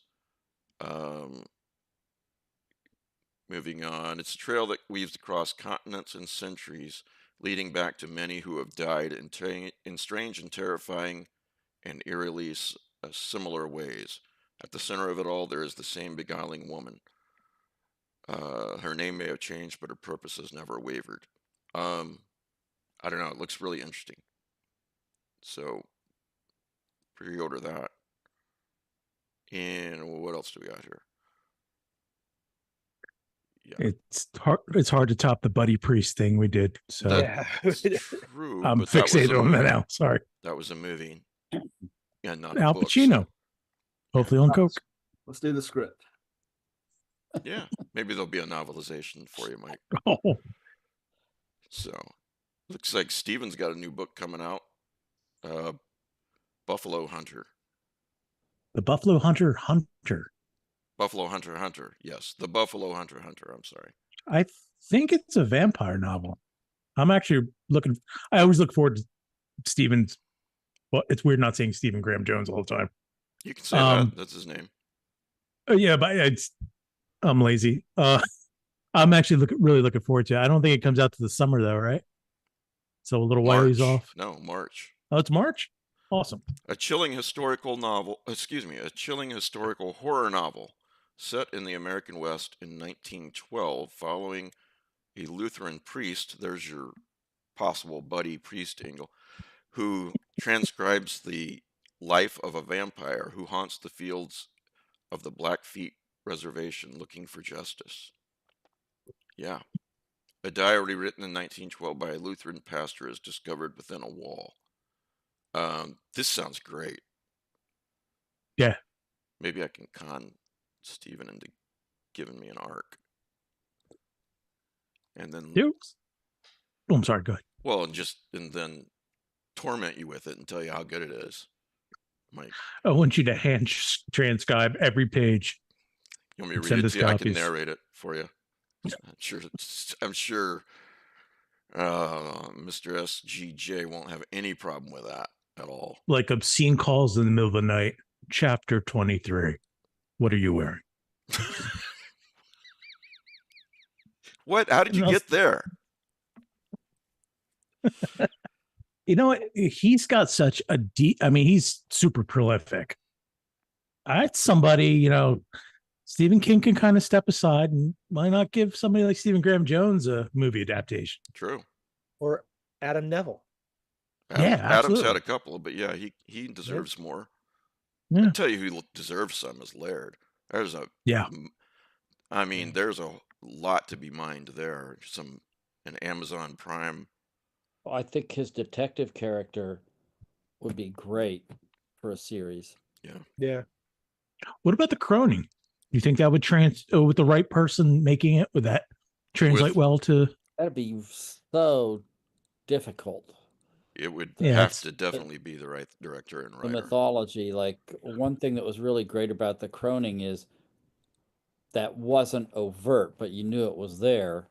Moving on, it's a trail that weaves across continents and centuries, leading back to many who have died in strange and terrifying and eerily similar ways. At the center of it all, there is the same beguiling woman. Her name may have changed, but her purpose has never wavered. I don't know. It looks really interesting. So, pre-order that. And what else do we got here? Yeah. It's hard to top the Buddy Priest thing we did. So That's true. I'm but that was fixated a on that movie. now. Sorry. That was a movie. Yeah, not a Al book, Pacino. so- Hopefully on coke. Let's do the script. Yeah, maybe there'll be a novelization for you, Mike. Oh, So, looks like Steven's got a new book coming out. Buffalo Hunter. the Buffalo Hunter. Buffalo Hunter. Yes, the Buffalo Hunter. I'm sorry. I think it's a vampire novel. I'm actually looking. I always look forward to Stephen's. Well, it's weird not seeing Stephen Graham Jones all the time. You can say that. That's his name. Yeah, but I'm lazy. I'm actually really looking forward to it. I don't think it comes out to the summer though, right? So a little while he's off. No, March. Oh, it's March. Awesome. A chilling historical horror novel set in the American West in 1912, following a Lutheran priest. There's your possible Buddy Priest angle, who transcribes the life of a vampire who haunts the fields of the Blackfeet Reservation looking for justice. Yeah. A diary written in 1912 by a Lutheran pastor is discovered within a wall. This sounds great. Yeah. Maybe I can con Stephen into giving me an arc. And then Oh, I'm sorry, go ahead. well, and then torment you with it and tell you how good it is. Mike, I want you to hand transcribe every page. you want me to Send read it us to you? I can copies. narrate it for you. I'm sure Mr. SGJ won't have any problem with that at all. Like obscene calls in the middle of the night. Chapter 23. What are you wearing? What? How did you And get there? You know what? He's got such a deep. I mean, he's super prolific. That's somebody, Stephen King can kind of step aside, and why not give somebody like Stephen Graham Jones a movie adaptation? True. Or Adam Neville. Yeah, Adam's had absolutely. a couple, but yeah, he deserves more. Yeah. I tell you who deserves some is Laird. There's a, Yeah. I mean, there's a lot to be mined there. An Amazon Prime. I think his detective character would be great for a series. Yeah. Yeah. What about the Croning? You think that would with the right person making it, would that translate well to? That'd be so difficult. It would Yeah, have it's- to definitely be the right director and The writer. mythology, like one thing that was really great about the Croning is that wasn't overt, but you knew it was there.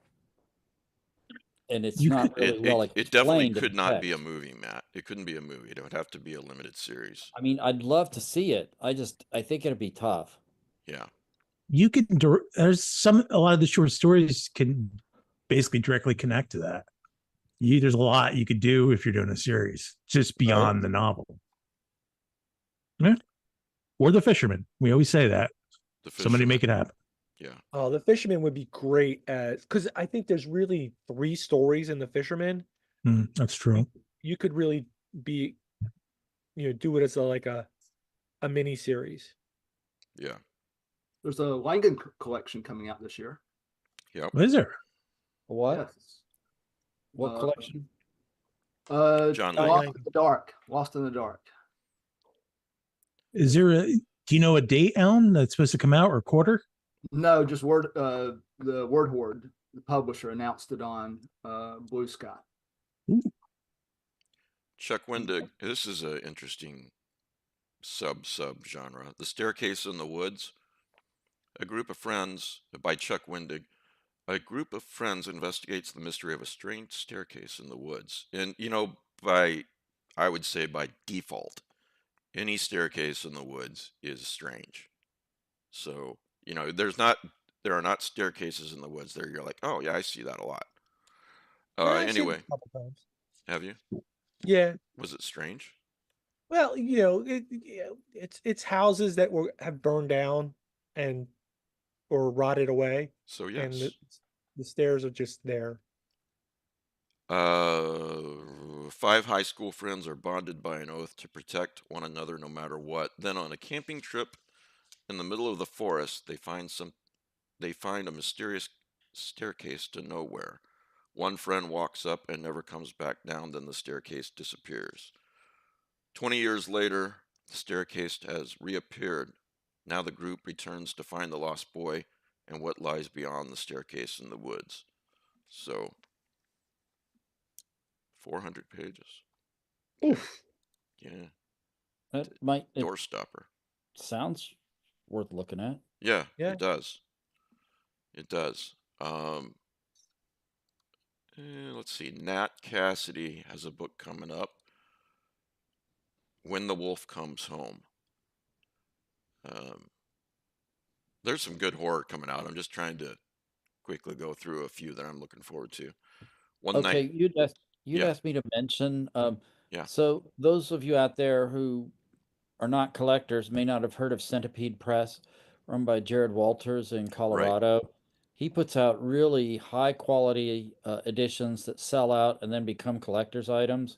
And it's You not really well It definitely explained in could not be a text. movie, Matt. It couldn't be a movie. It would have to be a limited series. I mean, I'd love to see it. I think it'd be tough. Yeah. You can. There's a lot of the short stories can basically directly connect to that. There's a lot you could do if you're doing a series just beyond the novel. Yeah. Or The Fisherman. We always say that. Somebody make it happen. Yeah. Oh, The Fisherman would be great because I think there's really 3 stories in The Fisherman. That's true. You could really be, do it as a mini series. Yeah. There's a Langan collection coming out this year. Yep. What is there? What? Yes. What collection? John Lost Langan. in the Dark. Lost in the Dark. Is there do you know a date, Alan, that's supposed to come out, or quarter? No, just the Word Horde, the publisher, announced it on Blue Sky. Chuck Wendig. This is an interesting sub genre. The Staircase in the Woods. A group of friends by Chuck Wendig. A group of friends investigates the mystery of a strange staircase in the woods. And I would say by default, any staircase in the woods is strange. So, there are not staircases in the woods there. You're like, oh yeah, I see that a lot. I've seen it Anyway, a couple times. have you? Yeah. Was it strange? Well, it's houses that have burned down or rotted away, So and yes. the stairs are just there. 5 high school friends are bonded by an oath to protect one another no matter what. Then on a camping trip in the middle of the forest, they find a mysterious staircase to nowhere. One friend walks up and never comes back down, then the staircase disappears. 20 years later, the staircase has reappeared. Now the group returns to find the lost boy and what lies beyond the staircase in the woods. So, 400 pages. Oof. Yeah. It Doorstopper. sounds worth looking at. Yeah, Yeah. it does. It does. Let's see. Nat Cassidy has a book coming up. When the Wolf Comes Home. There's some good horror coming out. I'm just trying to quickly go through a few that I'm looking forward to. Okay, you'd Yeah. asked me to mention. Yeah. So those of you out there who are not collectors may not have heard of Centipede Press, run by Jared Walters in Colorado. He puts out really high quality editions that sell out and then become collector's items.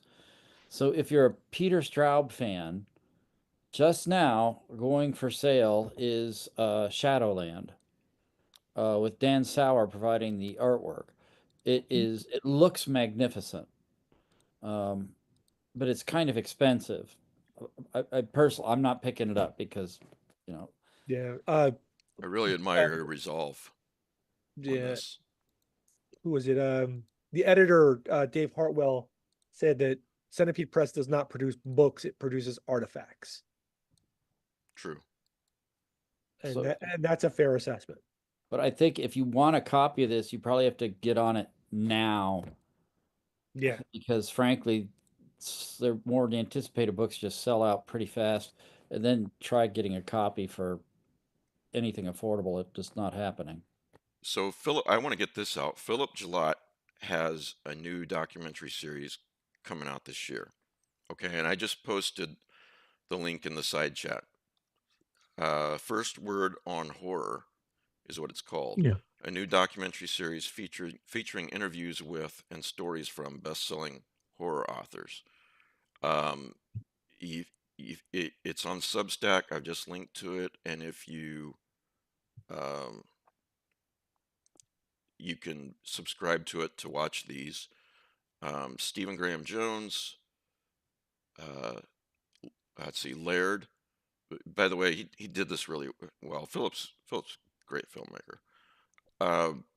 So if you're a Peter Straub fan, just now going for sale is Shadowland with Dan Sauer providing the artwork. It looks magnificent, but it's kind of expensive. I personally, I'm not picking it up because, Yeah. I really admire her resolve on Yeah. this. Who was it? The editor, Dave Hartwell, said that Centipede Press does not produce books; it produces artifacts, True. and that's a fair assessment. But I think if you want a copy of this, you probably have to get on it now. Yeah. Because frankly, their more anticipated books just sell out pretty fast, and then try getting a copy for anything affordable. It's just not happening. So Philip, I want to get this out. Philip Gillott has a new documentary series coming out this year. Okay, and I just posted the link in the side chat. First Word on Horror is what it's called. Yeah. A new documentary series featuring interviews with and stories from best-selling horror authors. It's on Substack. I've just linked to it, and if you you can subscribe to it to watch these. Stephen Graham Jones. Let's see, Laird. By the way, he did this really well. Philip's a great filmmaker.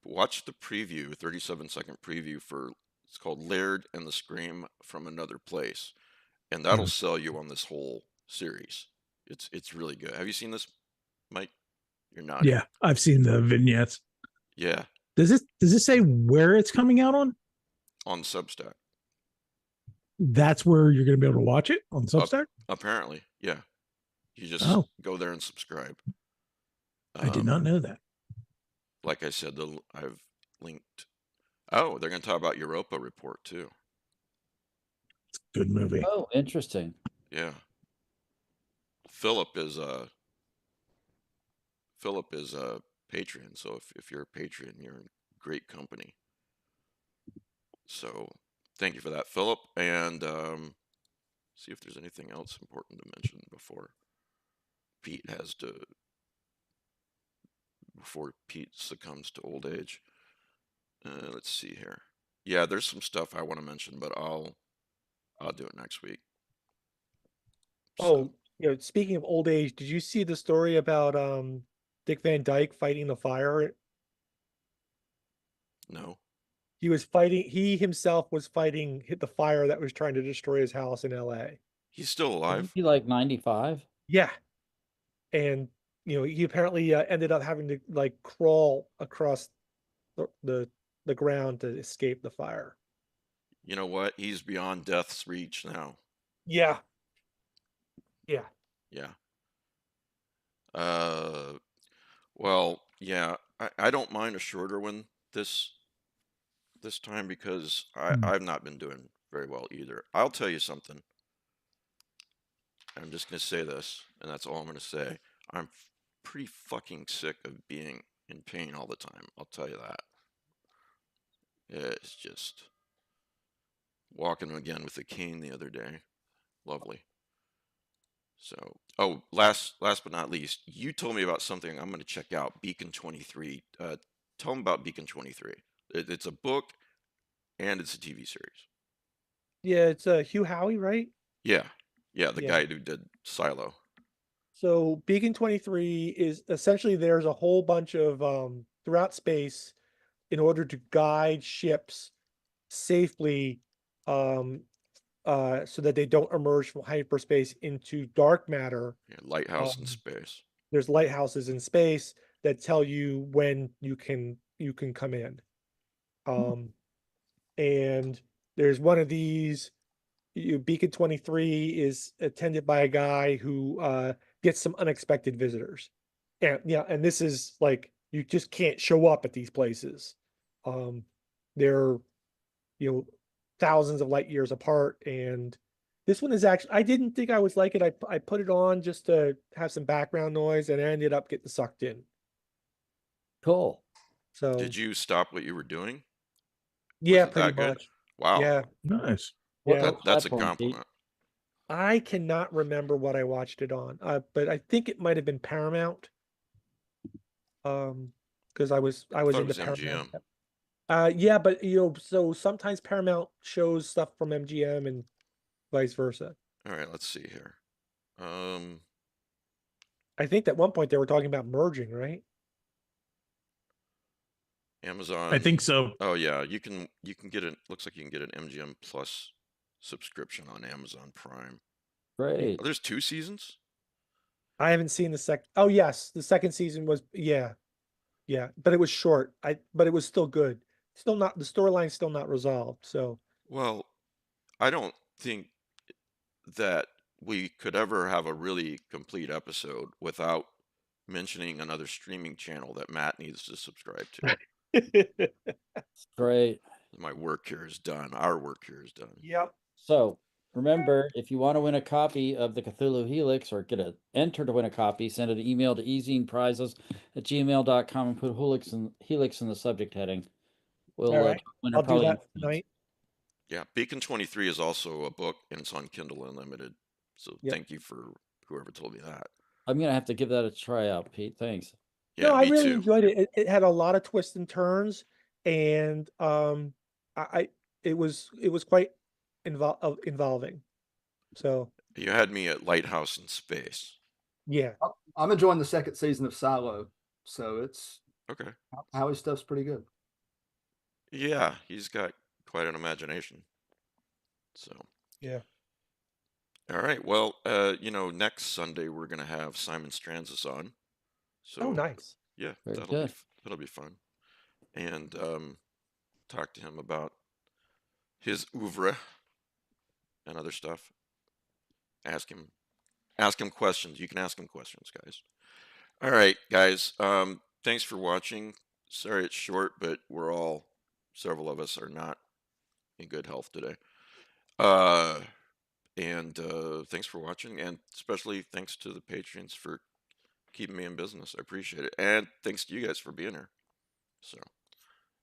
Watch the preview, 37-second preview for, it's called Laird and the Scream from Another Place, and that'll sell you on this whole series. It's really good. Have you seen this, Mike? You're not. Yeah, I've seen the vignettes. Yeah. Does it say where it's coming out on? On Substack. That's where you're going to be able to watch it on Substack? Apparently, yeah. You just go there and subscribe. I did not know that. Like I said, I've linked. Oh, they're going to talk about Europa Report too. It's a good movie. Oh, interesting. Yeah. Philip is a Patreon, so if you're a Patreon, you're in great company. So thank you for that, Philip. And see if there's anything else important to mention before Pete succumbs to old age. Let's see here. Yeah, there's some stuff I want to mention, but I'll do it next week. Oh, speaking of old age, did you see the story about Dick Van Dyke fighting the fire? No. He himself was fighting the fire that was trying to destroy his house in LA. He's still alive? Isn't he like 95? Yeah. And he apparently ended up having to like crawl across the ground to escape the fire. You know what? He's beyond death's reach now. Yeah. Yeah. Yeah. Well, yeah, I don't mind a shorter one this time because I've not been doing very well either. I'll tell you something. I'm just going to say this, and that's all I'm going to say. I'm pretty fucking sick of being in pain all the time. I'll tell you that. It's just walking again with a cane the other day. Lovely. So, oh, last but not least, you told me about something I'm going to check out, Beacon 23. Tell them about Beacon 23. It's a book and it's a TV series. Yeah, it's Hugh Howey, right? Yeah, the guy who did Silo. So Beacon 23 is essentially, there's a whole bunch of throughout space in order to guide ships safely so that they don't emerge from hyperspace into dark matter. Yeah, lighthouse in space. There's lighthouses in space that tell you when you can come in. And there's one of these. Beacon 23 is attended by a guy who gets some unexpected visitors. And this is like, you just can't show up at these places. They're, thousands of light years apart. And this one is actually, I didn't think I was like it. I put it on just to have some background noise, and I ended up getting sucked in. Cool. So did you stop what you were doing? Yeah, Was it pretty that good? much. Wow. Yeah. Nice. Yeah. That's a platform, Pete? compliment. I cannot remember what I watched it on, but I think it might have been Paramount. Because I was thought it into was Paramount. MGM. Yeah, but so sometimes Paramount shows stuff from MGM and vice versa. All right, let's see here. I think at one point they were talking about merging, right? Amazon. I think so. Oh yeah, you can get it. Looks like you can get an MGM Plus subscription on Amazon Prime. Great. Oh, there's 2 seasons? I haven't seen the second. Oh yes, the second season was yeah, but it was short. But it was still good. Still not, the storyline's still not resolved. So Well, I don't think that we could ever have a really complete episode without mentioning another streaming channel that Matt needs to subscribe to. Great. My work here is done. Our work here is done. Yep. So remember, if you want to win a copy of the Cthulhu Helix or enter to win a copy, send an email to easyprizes@gmail.com and put Helix in the subject heading. We'll All right. win I'll do probably that tonight. Yeah, Beacon 23 is also a book, and it's on Kindle Unlimited. So Yep. thank you for whoever told me that. I'm gonna have to give that a try out, Pete. Thanks. Yeah, No, I me really too. enjoyed it. It had a lot of twists and turns, and it was quite involving. So You had me at Lighthouse in Space. yeah, I'm enjoying the second season of Silo, so it's Okay. Howie's stuff's pretty good. Yeah, he's got quite an imagination. So. yeah. All right. Well, next Sunday we're gonna have Simon Stranzis on. So Oh, nice. yeah, Very that'll good. that'll be fun, and talk to him about his oeuvre and other stuff. Ask him questions. You can ask him questions, guys. All right, guys. Thanks for watching. Sorry it's short, but several of us are not in good health today. And thanks for watching, and especially thanks to the patrons for keeping me in business. I appreciate it, and thanks to you guys for being here. So,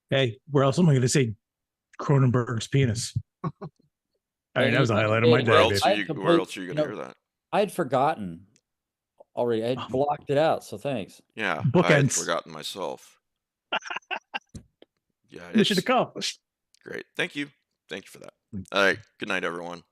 Hey, where else am I going to say Cronenberg's penis? I mean, that was a highlight of my Hey, day. where babe. else are you going to hear that? I had forgotten already. I had blocked it out, so thanks. Yeah, I had Bookends. forgotten myself. Yeah, Mission it's accomplished. great. Thank you for that. All right, good night, everyone.